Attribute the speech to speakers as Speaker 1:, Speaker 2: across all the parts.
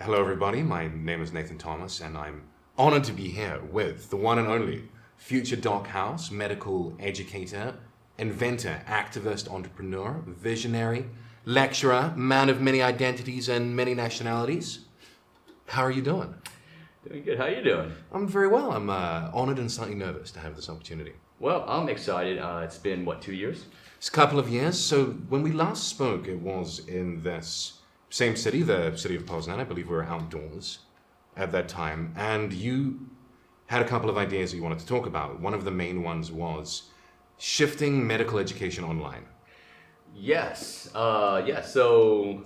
Speaker 1: Hello, everybody. My name is Nathan Thomas, and I'm honored to be here with the one and only future Doc House, medical educator, inventor, activist, entrepreneur, visionary, lecturer, man of many identities and many nationalities. How are you doing?
Speaker 2: Doing good. How you doing?
Speaker 1: I'm very well. I'm honored and slightly nervous to have this opportunity.
Speaker 2: Well, I'm excited. It's been, 2 years?
Speaker 1: It's a couple of years. So when we last spoke, it was in this same city, the city of Poznan. I believe we were outdoors at that time. And you had a couple of ideas that you wanted to talk about. One of the main ones was shifting medical education online.
Speaker 2: Yes. So,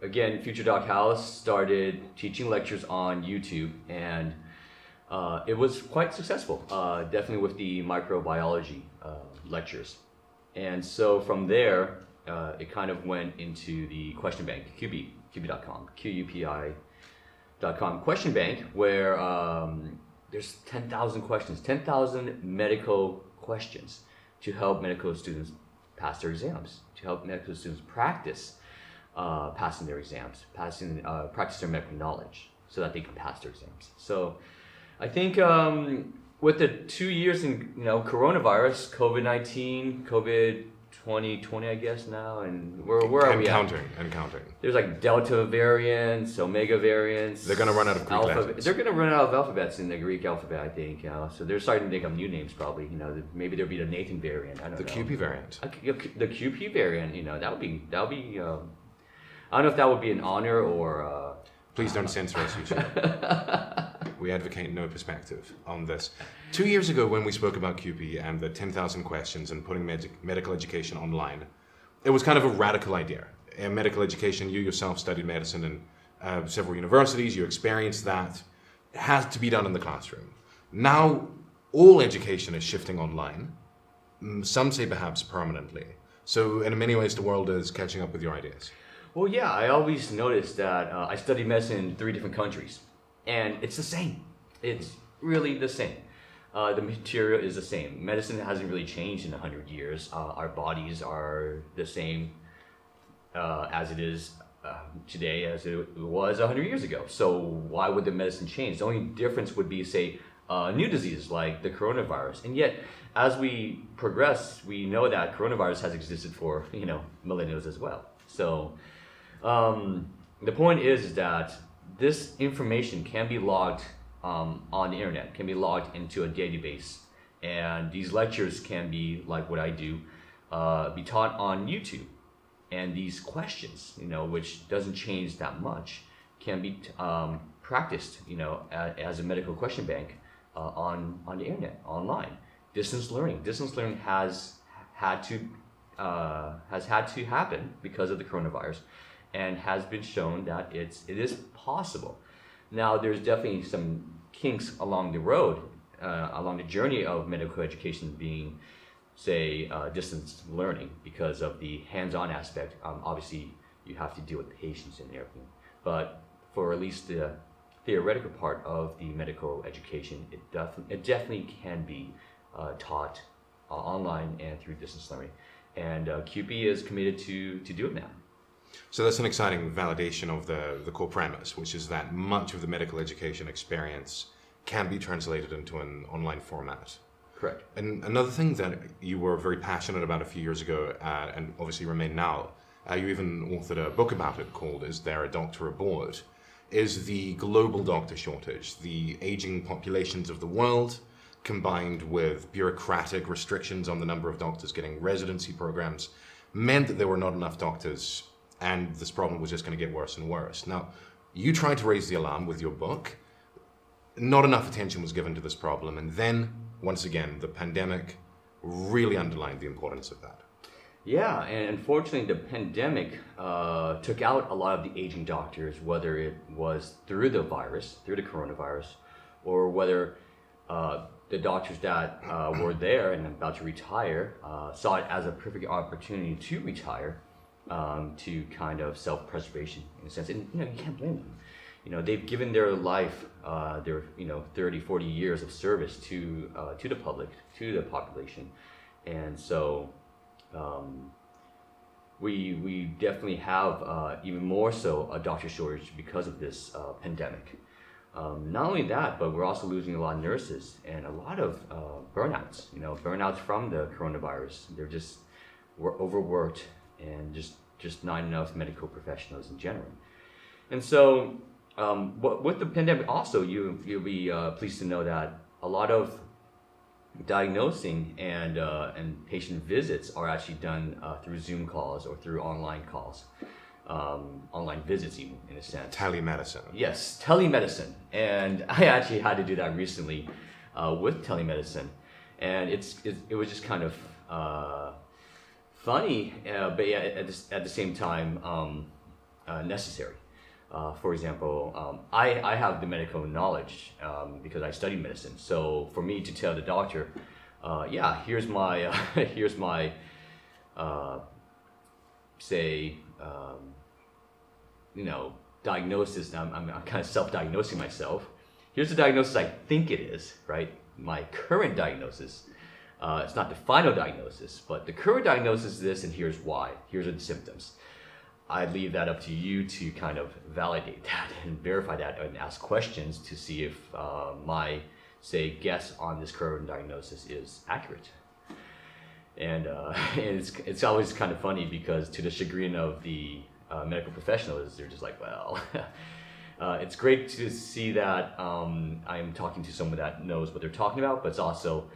Speaker 2: again, Future Doc House started teaching lectures on YouTube, and it was quite successful, definitely with the microbiology lectures. And so from there, it kind of went into the question bank, QUPI, QUPI.com, QUPI.com question bank, where there's 10,000 questions, 10,000 medical questions to help medical students pass their exams, to help medical students practice passing their exams, practice their medical knowledge so that they can pass their exams. So I think with the 2 years in coronavirus, COVID-19, COVID 2020, I guess now, and where are we at?
Speaker 1: And counting.
Speaker 2: There's like Delta variants, Omega variants.
Speaker 1: They're going to run out of Greek letters.
Speaker 2: They're going to run out of alphabets in the Greek alphabet, I think. So they're starting to make up new names, probably. Maybe there'll be the Nathan variant. I don't know.
Speaker 1: The QUPI variant.
Speaker 2: The QUPI variant. That would be. I don't know if that would be an honor or.
Speaker 1: Please don't censor us, YouTube. We advocate no perspective on this. 2 years ago, when we spoke about QUPI and the 10,000 questions and putting medical education online, it was kind of a radical idea. In medical education, you yourself studied medicine in several universities, you experienced that. It has to be done in the classroom. Now, all education is shifting online. Some say perhaps permanently. So in many ways, the world is catching up with your ideas.
Speaker 2: Well, yeah, I always noticed that I studied medicine in 3 different countries, and it's the same. It's really the same. The material is the same. Medicine hasn't really changed in 100 years. Our bodies are the same as it is today as it was 100 years ago. So why would the medicine change? The only difference would be, say, new diseases like the coronavirus. And yet, as we progress, we know that coronavirus has existed for millennia as well. So the point is that this information can be logged on the internet, can be logged into a database, and these lectures can be, like what I do, be taught on YouTube. And these questions, which doesn't change that much, can be practiced, as a medical question bank on the internet, online. Distance learning has had to happen because of the coronavirus, and has been shown that it is possible. Now, there's definitely some kinks along the road, along the journey of medical education being, say, distance learning because of the hands-on aspect. Obviously, you have to deal with patients and everything. But for at least the theoretical part of the medical education, it definitely can be taught online and through distance learning. And QUPI is committed to do it now.
Speaker 1: So that's an exciting validation of the core premise, which is that much of the medical education experience can be translated into an online format.
Speaker 2: Correct.
Speaker 1: And another thing that you were very passionate about a few years ago, and obviously remain now, you even authored a book about it called Is There a Doctor Aboard?, is the global doctor shortage, the aging populations of the world, combined with bureaucratic restrictions on the number of doctors getting residency programs, meant that there were not enough doctors, and this problem was just going to get worse and worse. Now, you tried to raise the alarm with your book. Not enough attention was given to this problem, and then, once again, the pandemic really underlined the importance of that.
Speaker 2: Yeah, and unfortunately, the pandemic took out a lot of the aging doctors, whether it was through the coronavirus, or whether the doctors that were there and about to retire saw it as a perfect opportunity to retire, to kind of self-preservation in a sense. And you can't blame them. They've given their life, their 30, 40 years of service to the public, to the population, and so we definitely have even more so a doctor shortage because of this pandemic. Not only that, but we're also losing a lot of nurses and a lot of burnouts. Burnouts from the coronavirus. We're overworked and just not enough medical professionals in general. And so, with the pandemic, also you'll be pleased to know that a lot of diagnosing and patient visits are actually done through Zoom calls or through online calls, online visits even in a sense.
Speaker 1: Telemedicine.
Speaker 2: Yes, telemedicine, and I actually had to do that recently with telemedicine, and it was just kind of funny, but yeah, at the same time necessary. For example, I have the medical knowledge because I studied medicine. So for me to tell the doctor, here's my here's my say diagnosis. I'm kind of self-diagnosing myself. Here's the diagnosis I think it is, right? My current diagnosis. It's not the final diagnosis, but the current diagnosis is this, and here's why. Here's are the symptoms. I leave that up to you to kind of validate that and verify that and ask questions to see if my, say, guess on this current diagnosis is accurate. And it's always kind of funny because to the chagrin of the medical professionals, they're just like, well, it's great to see that I'm talking to someone that knows what they're talking about, but it's also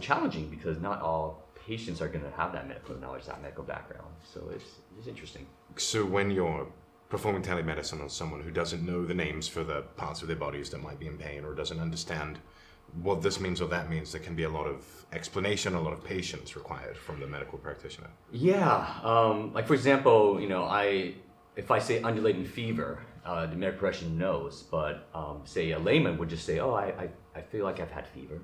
Speaker 2: challenging because not all patients are going to have that medical knowledge, that medical background. So it's interesting.
Speaker 1: So when you're performing telemedicine on someone who doesn't know the names for the parts of their bodies that might be in pain or doesn't understand what this means or that means, there can be a lot of explanation, a lot of patience required from the medical practitioner.
Speaker 2: Yeah, like for example, if I say undulating fever, the medical profession knows, but say a layman would just say, oh, I feel like I've had fever.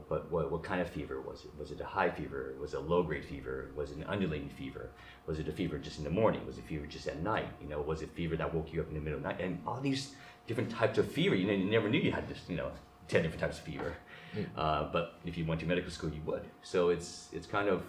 Speaker 2: But what kind of fever was it? Was it a high fever? Was it a low-grade fever? Was it an undulating fever? Was it a fever just in the morning? Was it fever just at night? Was it fever that woke you up in the middle of the night? And all these different types of fever, you never knew you had this, 10 different types of fever. But if you went to medical school, you would. So it's kind of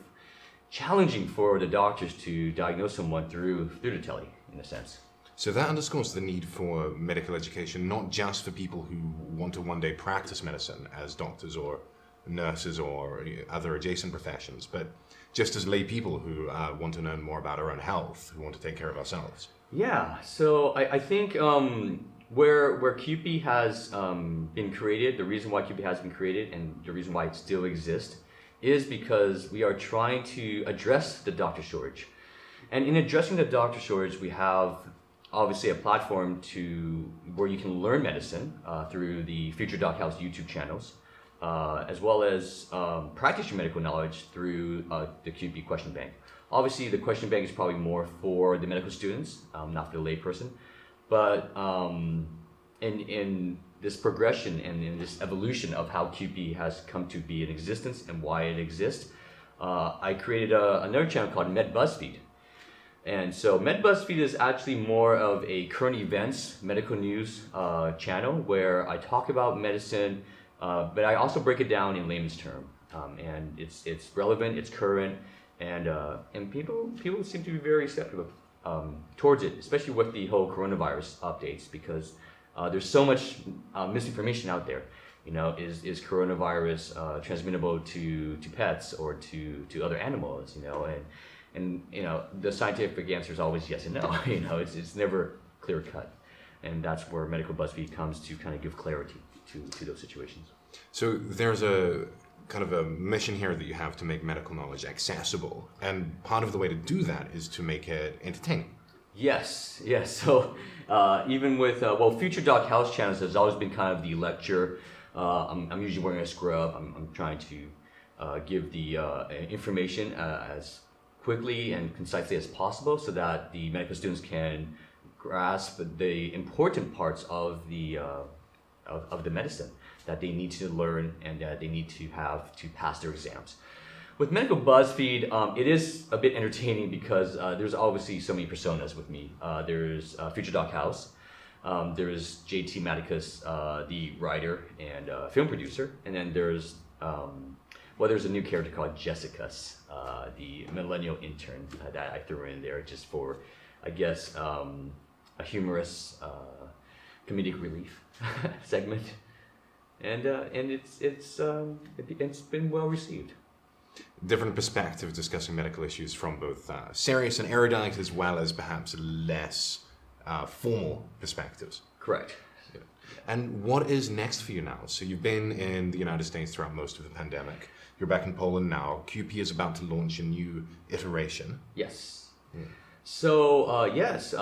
Speaker 2: challenging for the doctors to diagnose someone through the tele, in a sense.
Speaker 1: So that underscores the need for medical education, not just for people who want to one day practice medicine as doctors or nurses or other adjacent professions, but just as lay people who want to learn more about our own health, who want to take care of ourselves.
Speaker 2: Yeah, so I think where QUPI has been created, the reason why QUPI has been created and the reason why it still exists is because we are trying to address the doctor shortage. And in addressing the doctor shortage, we have obviously a platform where you can learn medicine through the Future Doc House YouTube channels, as well as practice your medical knowledge through the QUPI question bank. Obviously, the question bank is probably more for the medical students, not for the layperson. But in this progression and in this evolution of how QUPI has come to be in existence and why it exists, I created another channel called MedBuzzFeed. And so MedBuzzFeed is actually more of a current events, medical news channel where I talk about medicine, but I also break it down in layman's term. And it's relevant, it's current, and people seem to be very receptive towards it, especially with the whole coronavirus updates, because there's so much misinformation out there. Is coronavirus transmittable to pets or to other animals? And the scientific answer is always yes and no. It's never clear cut, and that's where Medical BuzzFeed comes to kind of give clarity to those situations.
Speaker 1: So there's a kind of a mission here that you have to make medical knowledge accessible, and part of the way to do that is to make it entertaining.
Speaker 2: Yes. So even with Future Doc House channels has always been kind of the lecture. I'm usually wearing a scrub. I'm trying to give the information as quickly and concisely as possible so that the medical students can grasp the important parts of the medicine that they need to learn and that they need to have to pass their exams. With Medical BuzzFeed, it is a bit entertaining because there's obviously so many personas with me. There's Future Doc House, there's JT Maticus, the writer and film producer, and then there's Well, there's a new character called Jessica's, the millennial intern that I threw in there just for, I guess, a humorous comedic relief segment, and it's been well received.
Speaker 1: Different perspectives discussing medical issues from both serious and erudite as well as perhaps less formal perspectives.
Speaker 2: Correct.
Speaker 1: Yeah. And what is next for you now? So you've been in the United States throughout most of the pandemic. You're back in Poland now. QUPI is about to launch a new iteration.
Speaker 2: Yes. So yes,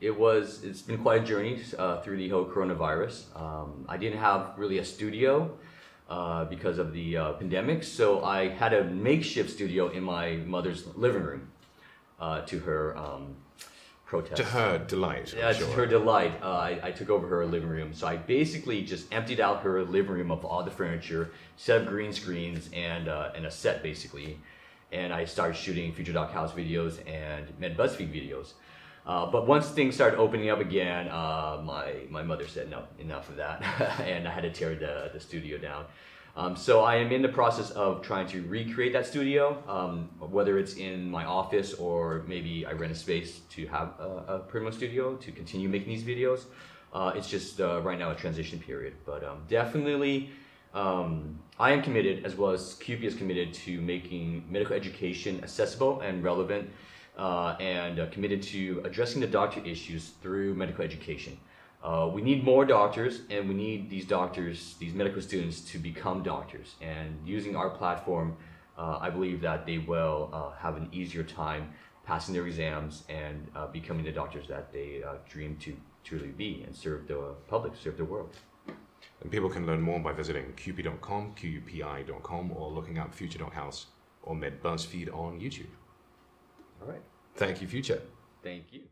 Speaker 2: it's been quite a journey through the whole coronavirus. I didn't have really a studio because of the pandemic, so I had a makeshift studio in my mother's living room to her protest.
Speaker 1: To her delight.
Speaker 2: Yeah, to her delight, I took over her living room. So I basically just emptied out her living room of all the furniture, set up green screens and a set basically, and I started shooting Future Doc House videos and Med BuzzFeed videos. But once things started opening up again, my mother said no, enough of that, and I had to tear the studio down. So I am in the process of trying to recreate that studio, whether it's in my office or maybe I rent a space to have a permanent studio to continue making these videos. It's just right now a transition period, but definitely I am committed, as well as QUPI is committed, to making medical education accessible and relevant, and committed to addressing the doctor issues through medical education. We need more doctors, and we need these doctors, these medical students, to become doctors. And using our platform, I believe that they will have an easier time passing their exams and becoming the doctors that they dream to truly be and serve the public, serve the world.
Speaker 1: And people can learn more by visiting QUPI.com, QUPI.com, or looking up Future Doc House or Med BuzzFeed on YouTube.
Speaker 2: All right.
Speaker 1: Thank you, Future.
Speaker 2: Thank you.